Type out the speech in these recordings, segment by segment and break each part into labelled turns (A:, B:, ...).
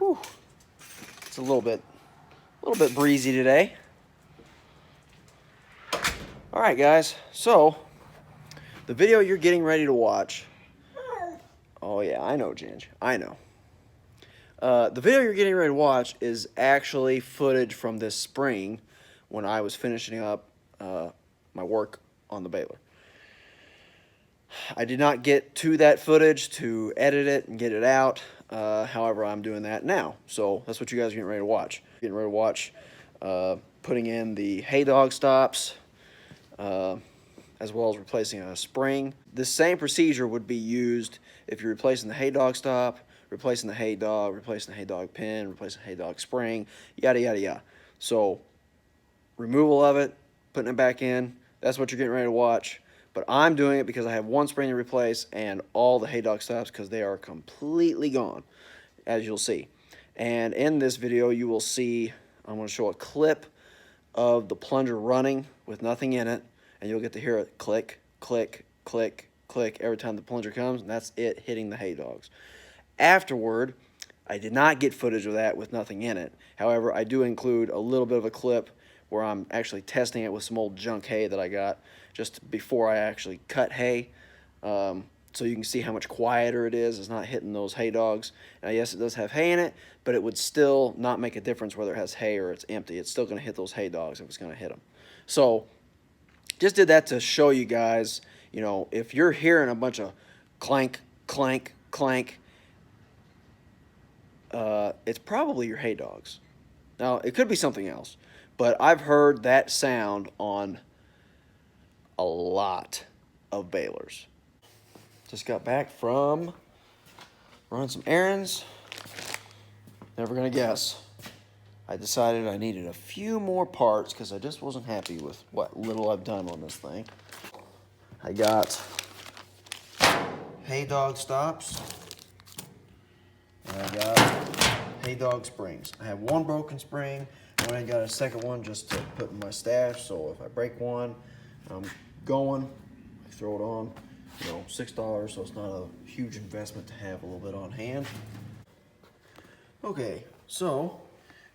A: Whew. It's a little bit breezy today. All right, guys. So the video you're getting ready to watch. Oh yeah, I know, Ginge. I know. The video you're getting ready to watch is actually footage from this spring when I was finishing up my work on the baler. I did not get to that footage to edit it and get it out. However, I'm doing that now. So that's what you guys are getting ready to watch. Getting ready to watch putting in the hay dog stops, as well as replacing a spring. This same procedure would be used if you're replacing the hay dog stop, replacing the hay dog pin, replacing the hay dog spring, yada, yada, yada. So removal of it, putting it back in, that's what you're getting ready to watch. But I'm doing it because I have one spring to replace and all the hay dog stops because they are completely gone, as you'll see. And in this video, you will see, I'm going to show a clip of the plunger running with nothing in it, and you'll get to hear it click, click, click, click every time the plunger comes, and that's it hitting the hay dogs. Afterward, I did not get footage of that with nothing in it. However, I do include a little bit of a clip where I'm actually testing it with some old junk hay that I got just before I actually cut hay. So you can see how much quieter it is. It's not hitting those hay dogs. Now, yes, it does have hay in it, but it would still not make a difference whether it has hay or it's empty. It's still going to hit those hay dogs if it's going to hit them. So just did that to show you guys, you know, if you're hearing a bunch of clank, clank, clank, it's probably your hay dogs. Now, it could be something else, but I've heard that sound on a lot of balers. Just got back from running some errands. Never gonna guess. I decided I needed a few more parts because I just wasn't happy with what little I've done on this thing. I got hay dog stops, and I got hay dog springs. I have one broken spring, and I got a second one just to put in my stash, so if I break one, I'm going, I throw it on, you know, $6, so it's not a huge investment to have a little bit on hand. Okay, so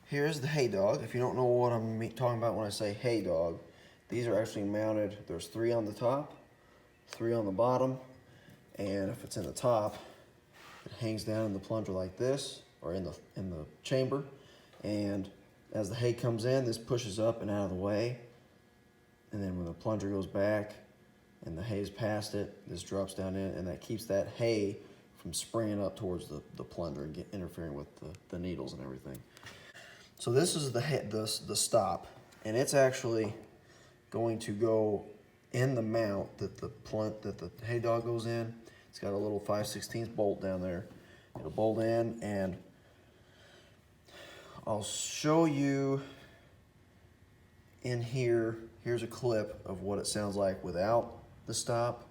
A: here's the hay dog. If you don't know what I'm talking about when I say hay dog, these are actually mounted. There's 3 on the top, 3 on the bottom, and if it's in the top, it hangs down in the plunger like this, or in the chamber, and as the hay comes in, this pushes up and out of the way, and then when the plunger goes back and the hay's past it, this drops down in, and that keeps that hay from springing up towards the plunger and interfering with the needles and everything. So this is the stop, and it's actually going to go in the mount that the hay dog goes in. It's got a little 5/16 bolt down there. It'll bolt in, and I'll show you in here. Here's a clip of what it sounds like without the stop.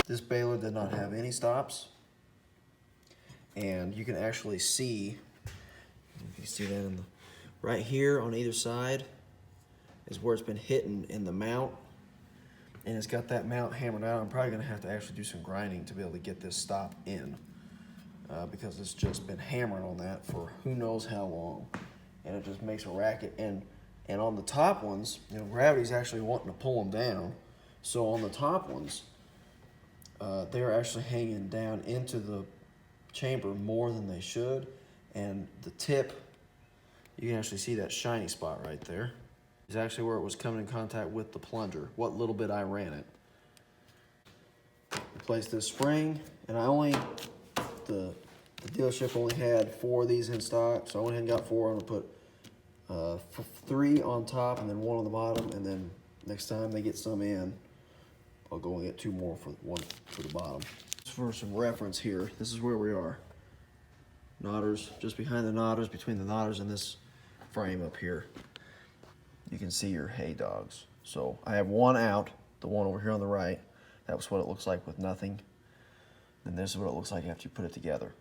A: This baler did not have any stops, and you can actually see, if you see that in the right here on either side is where it's been hitting in the mount, and it's got that mount hammered out. I'm probably going to have to actually do some grinding to be able to get this stop in, because it's just been hammering on that for who knows how long, and it just makes a racket. And on the top ones, you know, gravity's actually wanting to pull them down, so on the top ones, they're actually hanging down into the chamber more than they should, and the tip, you can actually see that shiny spot right there, is actually where it was coming in contact with the plunger, what little bit I ran it. Replaced this spring, and the dealership only had 4 of these in stock, so I went ahead and got 4. I'm gonna put 3 on top and then 1 on the bottom, and then next time they get some in, I'll go and get 2 more for the bottom. Just for some reference here, this is where we are. Knotters, just behind the knotters, between the knotters and this frame up here, you can see your hay dogs. So I have 1 out, the one over here on the right. That was what it looks like with nothing. And this is what it looks like after you put it together.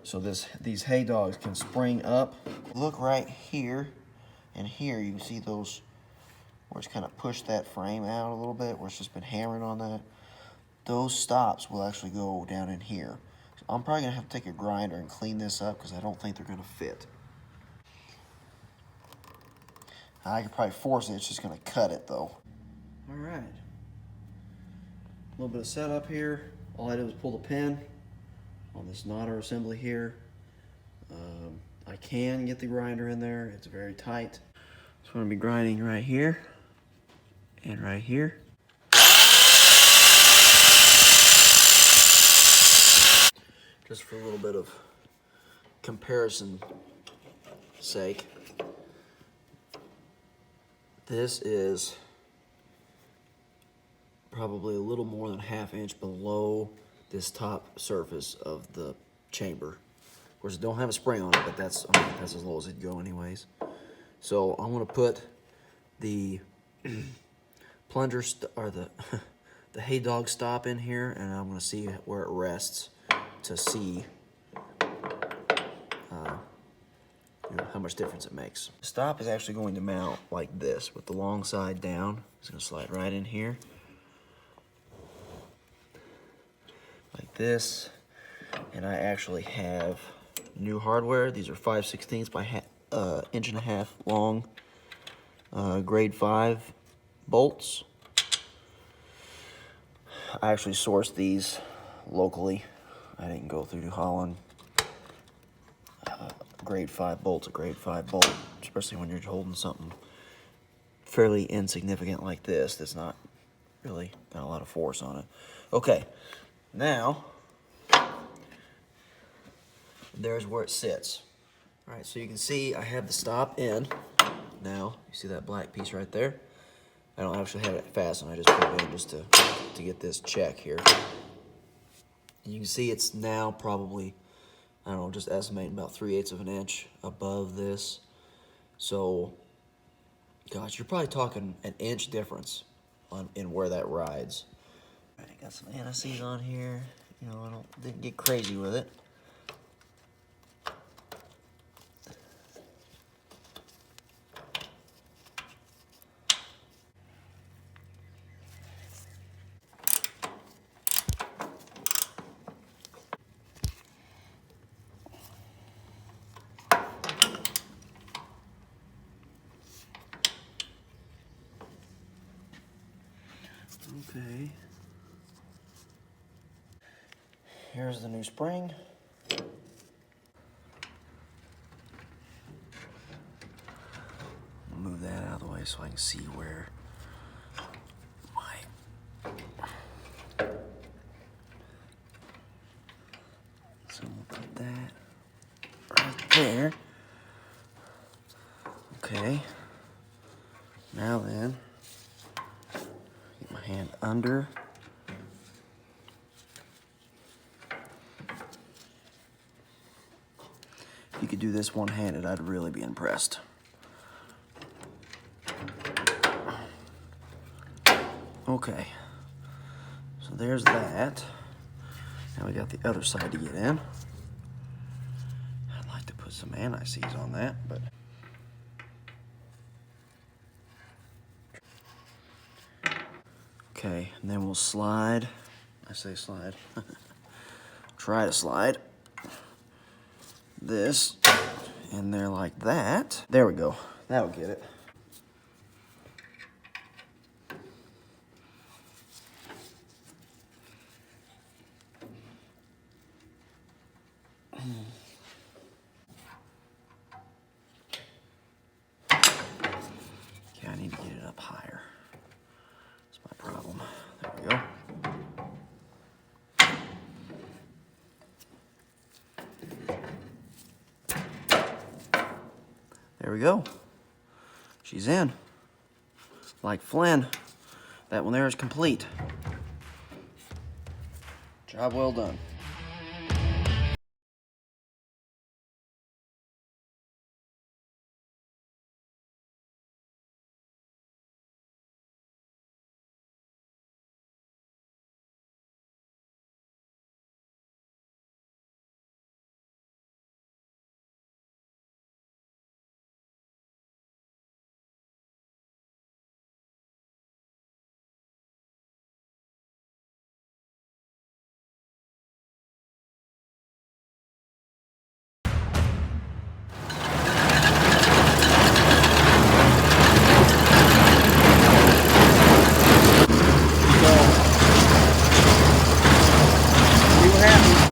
A: So these hay dogs can spring up. Look right here and here, you can see those where it's kind of pushed that frame out a little bit, where it's just been hammering on that, those stops will actually go down in here. So I'm probably gonna have to take a grinder and clean this up because I don't think they're gonna fit. I could probably force it, it's just gonna cut it though. All right, a little bit of setup here. All I did was pull the pin on this knotter assembly here. I can get the grinder in there, it's very tight. So I'm gonna be grinding right here and right here. Just for a little bit of comparison sake. This is probably a little more than ½ inch below this top surface of the chamber. Of course, it don't have a spring on it, but that's as low as it'd go anyways. So I'm gonna put the plunger or the hay dog stop in here, and I'm gonna see where it rests to see how much difference it makes. The stop is actually going to mount like this with the long side down. It's gonna slide right in here. Like this. And I actually have new hardware. These are 5/16 by 1.5 inch long grade 5 bolts. I actually sourced these locally. I didn't go through Holland. Grade 5 bolt's a grade 5 bolt, especially when you're holding something fairly insignificant like this that's not really got a lot of force on it. Okay, now there's where it sits. All right, so you can see I have the stop in. Now, you see that black piece right there? I don't actually have it fastened, I just put it in just to get this check here. And you can see it's now probably, I don't know, just estimating about 3/8 of an inch above this. So, gosh, you're probably talking an inch difference in where that rides. All right, got some anti-seize on here. You know, didn't get crazy with it. Okay. Here's the new spring. Move that out of the way so I can see where so we'll put that right there. Okay. Now then, get my hand under. If you could do this one-handed, I'd really be impressed. Okay, so there's that. Now we got the other side to get in. I'd like to put some anti-seize on that, but okay, and then we'll slide. I say slide. Try to slide this in there like that. There we go. That'll get it. Okay, I need to get it up higher. That's my problem. There we go. There we go. She's in. Like Flynn, that one there is complete. Job well done.